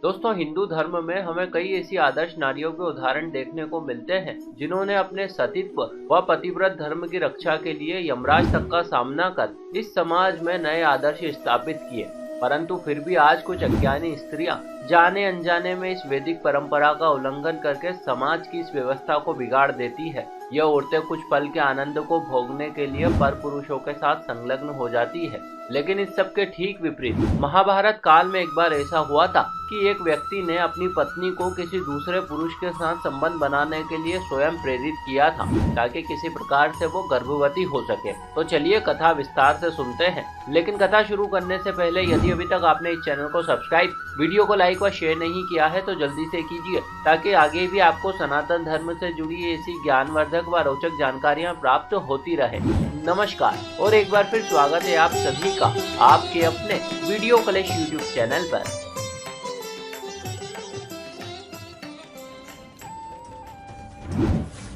दोस्तों, हिंदू धर्म में हमें कई ऐसी आदर्श नारियों के उदाहरण देखने को मिलते हैं जिन्होंने अपने सतीत्व व पतिव्रत धर्म की रक्षा के लिए यमराज तक का सामना कर इस समाज में नए आदर्श स्थापित किए। परंतु फिर भी आज कुछ अज्ञानी स्त्रियां जाने अनजाने में इस वैदिक परंपरा का उल्लंघन करके समाज की इस व्यवस्था को बिगाड़ देती है। यह औरतें कुछ पल के आनंद को भोगने के लिए पर पुरुषों के साथ संलग्न हो जाती है, लेकिन इस सब के ठीक विपरीत महाभारत काल में एक बार ऐसा हुआ था कि एक व्यक्ति ने अपनी पत्नी को किसी दूसरे पुरुष के साथ संबंध बनाने के लिए स्वयं प्रेरित किया था ताकि किसी प्रकार से वो गर्भवती हो सके। तो चलिए कथा विस्तार से सुनते हैं, लेकिन कथा शुरू करने से पहले यदि अभी तक आपने इस चैनल को सब्सक्राइब, वीडियो को लाइक व शेयर नहीं किया है तो जल्दी से कीजिए ताकि आगे भी आपको सनातन धर्म से जुड़ी ऐसी ज्ञानवर्धक व रोचक जानकारियाँ प्राप्त होती रहे। नमस्कार और एक बार फिर स्वागत है आप सभी का आपके अपने वीडियो कलेश यूट्यूब चैनल पर।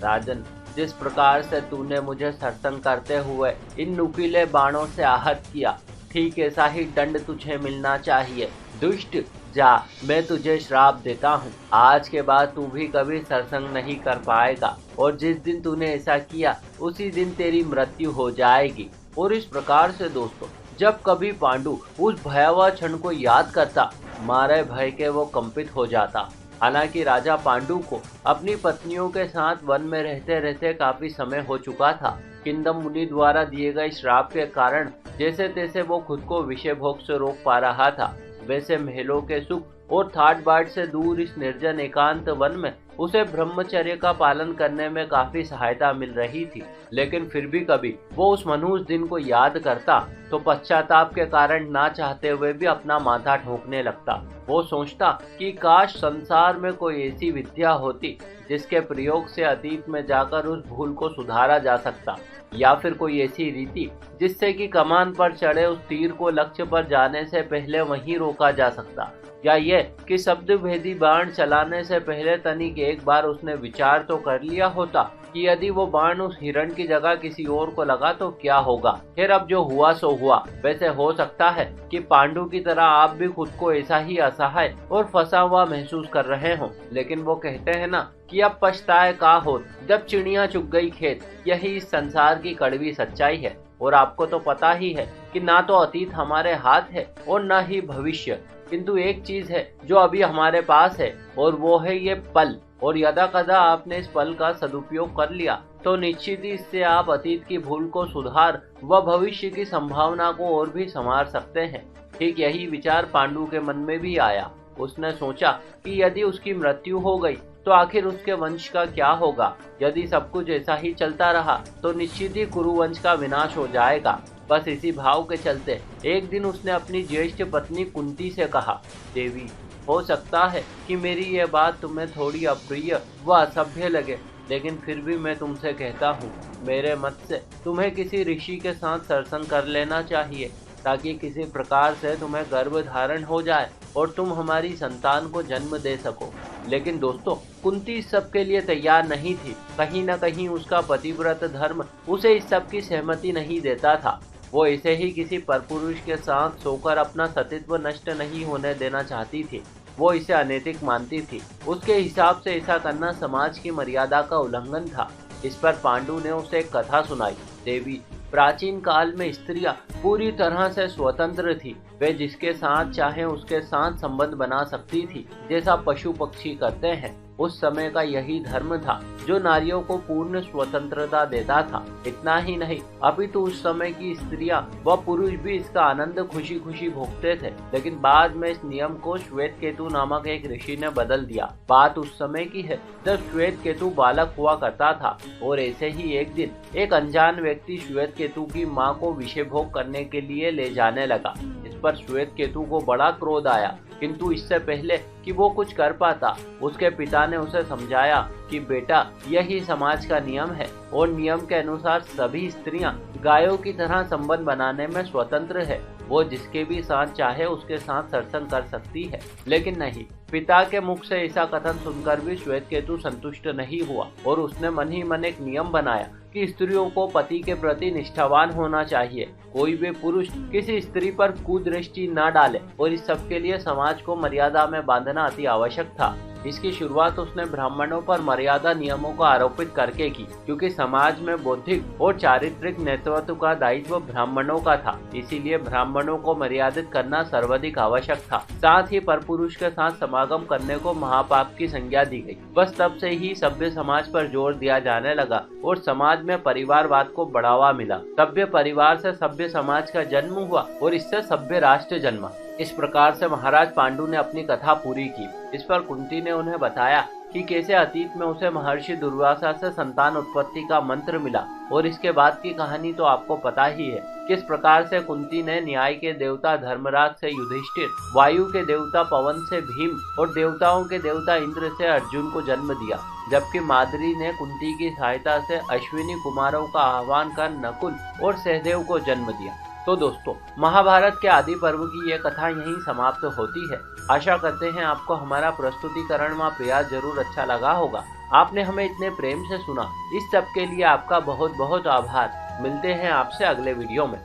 राजन, जिस प्रकार से तूने मुझे सरसंग करते हुए इन नुकीले बाणों से आहत किया, ठीक ऐसा ही दंड तुझे मिलना चाहिए। दुष्ट, जा, मैं तुझे श्राप देता हूँ। आज के बाद तू भी कभी सरसंग नहीं कर पाएगा और जिस दिन तूने ऐसा किया उसी दिन तेरी मृत्यु हो जाएगी। और इस प्रकार से दोस्तों, जब कभी पांडु उस भयावह क्षण को याद करता, मारे भय के वो कंपित हो जाता। हालांकि राजा पांडु को अपनी पत्नियों के साथ वन में रहते रहते काफी समय हो चुका था। किंदम मुनि द्वारा दिए गए श्राप के कारण जैसे तैसे वो खुद को विषय भोग से रोक पा रहा था। वैसे महलों के सुख और ठाट बाट से दूर इस निर्जन एकांत वन में उसे ब्रह्मचर्य का पालन करने में काफी सहायता मिल रही थी। लेकिन फिर भी कभी वो उस मनहूस दिन को याद करता तो पश्चाताप के कारण ना चाहते हुए भी अपना माथा ठोकने लगता। वो सोचता कि काश संसार में कोई ऐसी विद्या होती जिसके प्रयोग से अतीत में जाकर उस भूल को सुधारा जा सकता, या फिर कोई ऐसी रीति जिससे कि कमान पर चढ़े उस तीर को लक्ष्य पर जाने से पहले वहीं रोका जा सकता, या ये कि शब्द भेदी बाण चलाने से पहले तनिक एक बार उसने विचार तो कर लिया होता कि यदि वो बाण उस हिरण की जगह किसी और को लगा तो क्या होगा। फिर अब जो हुआ सो हुआ। वैसे हो सकता है कि पांडु की तरह आप भी खुद को ऐसा ही असहाय और फंसा हुआ महसूस कर रहे हो, लेकिन वो कहते हैं ना कि अब पछताए का होत जब चिड़िया चुग गई खेत। यही इस संसार की कड़वी सच्चाई है। और आपको तो पता ही है कि ना तो अतीत हमारे हाथ है और ना ही भविष्य, किंतु एक चीज है जो अभी हमारे पास है और वो है ये पल। और यदा कदा आपने इस पल का सदुपयोग कर लिया तो निश्चित ही इससे आप अतीत की भूल को सुधार व भविष्य की संभावना को और भी संवार सकते हैं। ठीक यही विचार पांडु के मन में भी आया। उसने सोचा कि यदि उसकी मृत्यु हो गई तो आखिर उसके वंश का क्या होगा। यदि सब कुछ ऐसा ही चलता रहा तो निश्चित ही कुरुवंश का विनाश हो जाएगा। बस इसी भाव के चलते एक दिन उसने अपनी ज्येष्ठ पत्नी कुंती से कहा, देवी, हो सकता है कि मेरी यह बात तुम्हें थोड़ी अप्रिय व असभ्य लगे, लेकिन फिर भी मैं तुमसे कहता हूँ, मेरे मत से तुम्हें किसी ऋषि के साथ सरसंग कर लेना चाहिए ताकि किसी प्रकार से तुम्हें गर्भ धारण हो जाए और तुम हमारी संतान को जन्म दे सको। लेकिन दोस्तों, कुंती इस सब के लिए तैयार नहीं थी। कहीं न कहीं उसका पतिव्रत धर्म उसे इस सब की सहमति नहीं देता था। वो ऐसे ही किसी परपुरुष के साथ सोकर अपना सतीत्व नष्ट नहीं होने देना चाहती थी। वो इसे अनैतिक मानती थी। उसके हिसाब से ऐसा करना समाज की मर्यादा का उल्लंघन था। इस पर पांडु ने उसे एक कथा सुनाई। देवी, प्राचीन काल में स्त्रियां पूरी तरह से स्वतंत्र थी। वे जिसके साथ चाहे उसके साथ संबंध बना सकती थी, जैसा पशु पक्षी करते हैं। उस समय का यही धर्म था जो नारियों को पूर्ण स्वतंत्रता देता था। इतना ही नहीं, अपितु उस समय की स्त्रियां व पुरुष भी इसका आनंद खुशी खुशी भोगते थे। लेकिन बाद में इस नियम को श्वेत केतु नामक एक ऋषि ने बदल दिया। बात उस समय की है जब श्वेत केतु बालक हुआ करता था और ऐसे ही एक दिन एक अनजान व्यक्ति श्वेत केतु की माँ को विषय भोग करने के लिए ले जाने लगा। इस पर श्वेत केतु को बड़ा क्रोध आया, किंतु इससे पहले कि वो कुछ कर पाता, उसके पिता ने उसे समझाया कि बेटा, यही समाज का नियम है और नियम के अनुसार सभी स्त्रियां गायों की तरह संबंध बनाने में स्वतंत्र है। वो जिसके भी साथ चाहे उसके साथ शासन कर सकती है। लेकिन नहीं, पिता के मुख से ऐसा कथन सुनकर भी श्वेतकेतु संतुष्ट नहीं हुआ और उसने मन ही मन एक नियम बनाया कि स्त्रियों को पति के प्रति निष्ठावान होना चाहिए। कोई भी पुरुष किसी स्त्री पर कुदृष्टि न डाले और इस सब के लिए समाज को मर्यादा में बांधना अति आवश्यक था। इसकी शुरुआत उसने ब्राह्मणों पर मर्यादा नियमों को आरोपित करके की, क्योंकि समाज में बौद्धिक और चारित्रिक नेतृत्व का दायित्व ब्राह्मणों का था। इसीलिए ब्राह्मणों को मर्यादित करना सर्वाधिक आवश्यक था। साथ ही परपुरुष के साथ समागम करने को महापाप की संज्ञा दी गई। बस तब से ही सभ्य समाज पर जोर दिया जाने लगा और समाज में परिवारवाद को बढ़ावा मिला। सभ्य परिवार से सभ्य समाज का जन्म हुआ और इससे सभ्य राष्ट्र जन्मा। इस प्रकार से महाराज पांडु ने अपनी कथा पूरी की। इस पर कुंती ने उन्हें बताया कि कैसे अतीत में उसे महर्षि दुर्वासा से संतान उत्पत्ति का मंत्र मिला, और इसके बाद की कहानी तो आपको पता ही है। किस प्रकार से कुंती ने न्याय के देवता धर्मराज से युधिष्ठिर, वायु के देवता पवन से भीम और देवताओं के देवता इंद्र से अर्जुन को जन्म दिया, जबकि माद्री ने कुंती की सहायता से अश्विनी कुमारों का आह्वान कर नकुल और सहदेव को जन्म दिया। तो दोस्तों, महाभारत के आदि पर्व की ये कथा यहीं समाप्त होती है। आशा करते हैं आपको हमारा प्रस्तुतिकरण व प्रयास जरूर अच्छा लगा होगा। आपने हमें इतने प्रेम से सुना, इस सब के लिए आपका बहुत बहुत आभार। मिलते हैं आपसे अगले वीडियो में।